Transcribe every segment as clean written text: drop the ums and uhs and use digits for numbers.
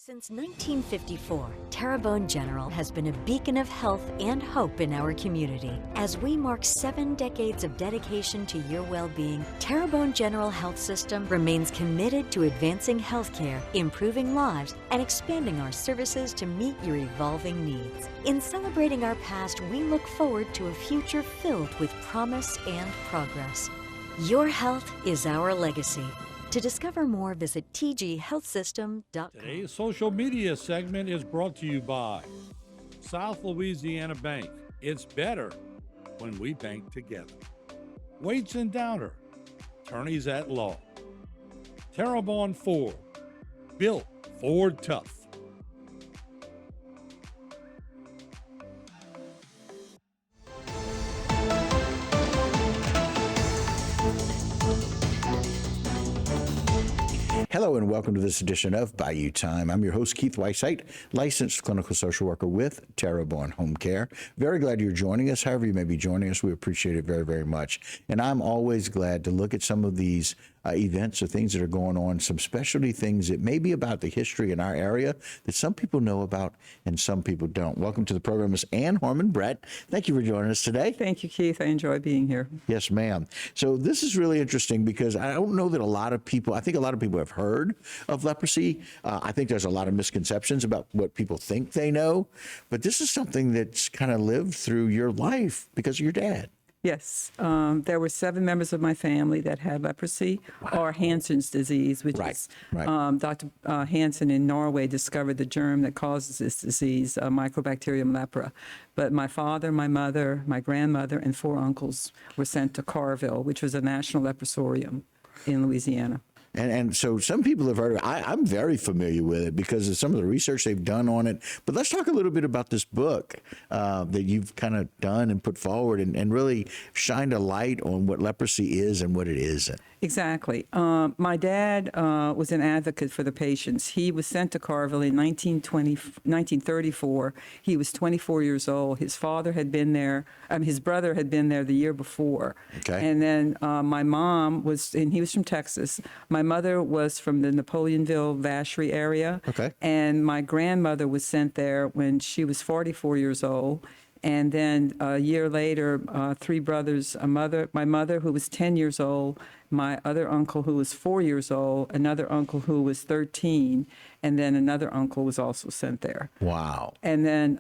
Since 1954, Terrebonne General has been a beacon of health and hope in our community. As we mark 7 decades of dedication to your well-being, Terrebonne General Health System remains committed to advancing healthcare, improving lives, and expanding our services to meet your evolving needs. In celebrating our past, we look forward to a future filled with promise and progress. Your health is our legacy. To discover more, visit tghealthsystem.com. Today's social media segment is brought to you by South Louisiana Bank. It's better when we bank together. Waits and Downer, attorneys at law. Terrebonne Ford, built Ford tough. Hello and welcome to this edition of Bayou Time. I'm your host, Keith Weisheidt, licensed clinical social worker with Terrebonne Home Care. Very glad you're joining us. However you may be joining us, we appreciate it very, very much. And I'm always glad to look at some of these events or things that are going on, some specialty things that may be about the history in our area that some people know about and some people don't. Welcome to the program, Ms. Ann Harmon. Brett, thank you for joining us today. Thank you, Keith. I enjoy being here. Yes, ma'am. So this is really interesting because I don't know that I think a lot of people have heard of leprosy. I think there's a lot of misconceptions about what people think they know, but this is something that's kind of lived through your life because of your dad. Yes, there were 7 members of my family that had leprosy or Hansen's disease, which is Dr. Hansen in Norway discovered the germ that causes this disease, Mycobacterium lepra. But my father, my mother, my grandmother, and 4 uncles were sent to Carville, which was a national leprosarium in Louisiana. And so some people have heard of it. I'm very familiar with it because of some of the research they've done on it. But let's talk a little bit about this book that you've kind of done and put forward and really shined a light on what leprosy is and what it isn't. Exactly. My dad was an advocate for the patients. He was sent to Carville in 1934. He was 24 years old. His father had been there. His brother had been there the year before. Okay. And then my mom was, and he was from Texas. My mother was from the Napoleonville, Vacherie area. Okay. And my grandmother was sent there when she was 44 years old. And then a year later, 3 brothers, my mother who was 10 years old, my other uncle who was 4 years old, another uncle who was 13, and then another uncle was also sent there. Wow. And then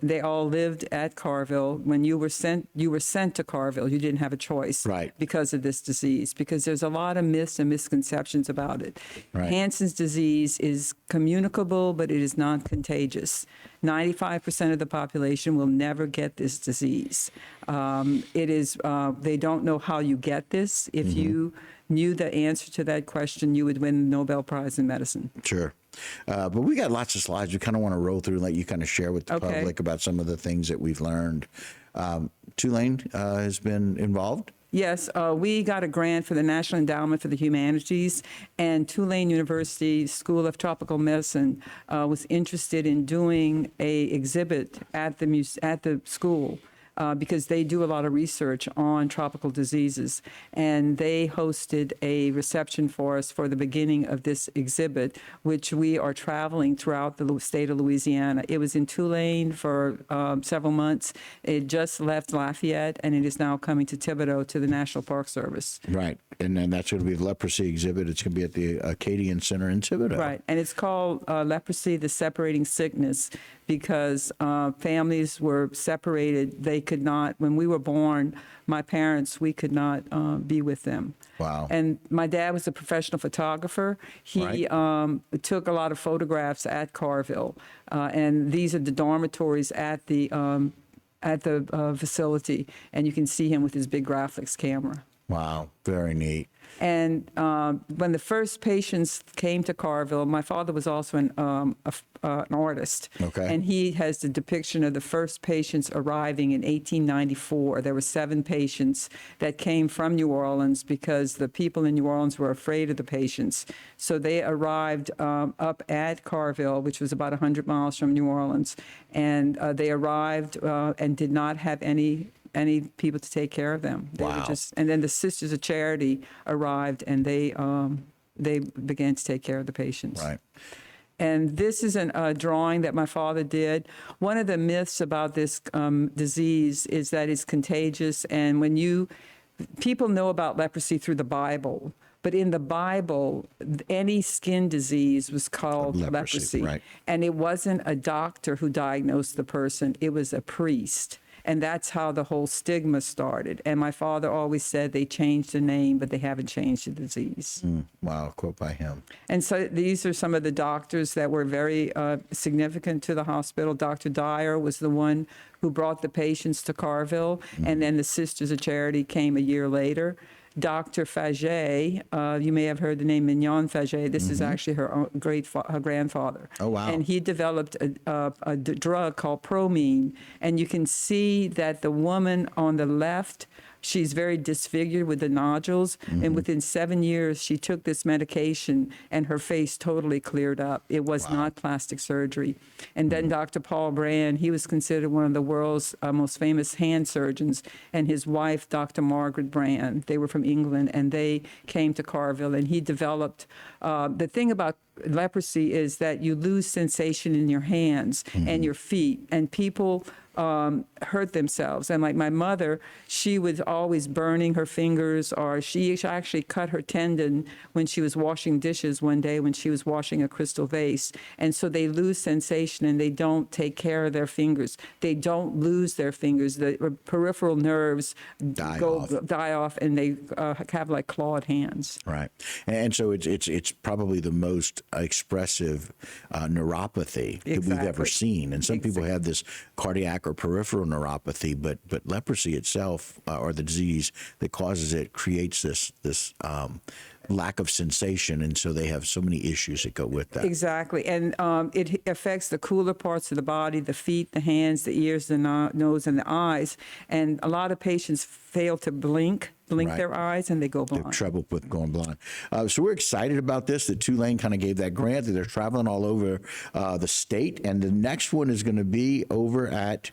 they all lived at Carville. When you were sent to Carville. You didn't have a choice, right, because of this disease, because there's a lot of myths and misconceptions about it. Right. Hansen's disease is communicable, but it is not contagious. 95% of the population will never get this disease. They don't know how you get this. If you knew the answer to that question, you would win the Nobel Prize in medicine. Sure. But we got lots of slides we kind of want to roll through and let you kind of share with the public about some of the things that we've learned. Tulane has been involved. Yes, we got a grant for the National Endowment for the Humanities, and Tulane University School of Tropical Medicine was interested in doing a exhibit at the school. Because they do a lot of research on tropical diseases. And they hosted a reception for us for the beginning of this exhibit, which we are traveling throughout the state of Louisiana. It was in Tulane for several months. It just left Lafayette, and it is now coming to Thibodaux to the National Park Service. Right. And then that's going to be the leprosy exhibit. It's going to be at the Acadian Center in Thibodaux. Right. And it's called Leprosy, the Separating Sickness, because families were separated. They could not, when we were born, my parents, we could not be with them. Wow. And my dad was a professional photographer. He took a lot of photographs at Carville. And these are the dormitories at the facility. And you can see him with his big graphics camera. Wow. Very neat. And when the first patients came to Carville, my father was also an artist. Okay. And he has the depiction of the first patients arriving in 1894. There were 7 patients that came from New Orleans because the people in New Orleans were afraid of the patients. So they arrived up at Carville, which was about 100 miles from New Orleans. And they arrived and did not have any people to take care of them. They were and then the Sisters of Charity arrived, and they began to take care of the patients. Right. And this is a drawing that my father did. One of the myths about this disease is that it's contagious. And people know about leprosy through the Bible. But in the Bible, any skin disease was called leprosy. Right. And it wasn't a doctor who diagnosed the person, it was a priest. And that's how the whole stigma started. And my father always said they changed the name, but they haven't changed the disease. Wow, quote by him. And so these are some of the doctors that were very significant to the hospital. Dr. Dyer was the one who brought the patients to Carville, and then the Sisters of Charity came a year later. Dr. Faget, you may have heard the name Mignon Faget. This is actually her grandfather. Oh, wow. And he developed a drug called Promine. And you can see that the woman on the left, she's very disfigured with the nodules. And within 7 years, she took this medication and her face totally cleared up. It was not plastic surgery. And then Dr. Paul Brand, he was considered one of the world's most famous hand surgeons. And his wife, Dr. Margaret Brand, they were from England, and they came to Carville. And he developed, the thing about leprosy is that you lose sensation in your hands and your feet. And people hurt themselves. And like my mother, she was always burning her fingers, or she actually cut her tendon when she was washing dishes one day when she was washing a crystal vase. And so they lose sensation and they don't take care of their fingers. They don't lose their fingers. The peripheral nerves die off and they have like clawed hands. Right. And so it's probably the most expressive neuropathy that we've ever seen. And some people have this cardiac or peripheral neuropathy, but leprosy itself, or the disease that causes it, creates this lack of sensation, and so they have so many issues that go with that. Exactly, and it affects the cooler parts of the body, the feet, the hands, the ears, the nose, and the eyes. And a lot of patients fail to blink their eyes, and they go blind. They have trouble with going blind. So we're excited about this, that Tulane kind of gave that grant, that they're traveling all over the state. And the next one is going to be over at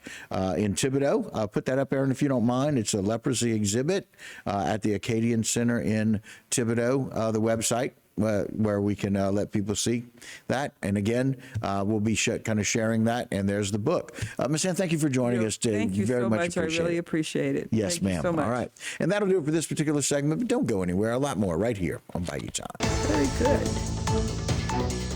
in Thibodaux. I'll put that up, Aaron, if you don't mind. It's a leprosy exhibit at the Acadian Center in Thibodaux, the website. Where we can let people see that. And again, we'll be kind of sharing that. And there's the book. Ms. Ann, thank you for joining us today. Thank you very so much. I really appreciate it. Yes, ma'am. So much. All right. And that'll do it for this particular segment. But don't go anywhere. A lot more right here on Bayou Time. Very good.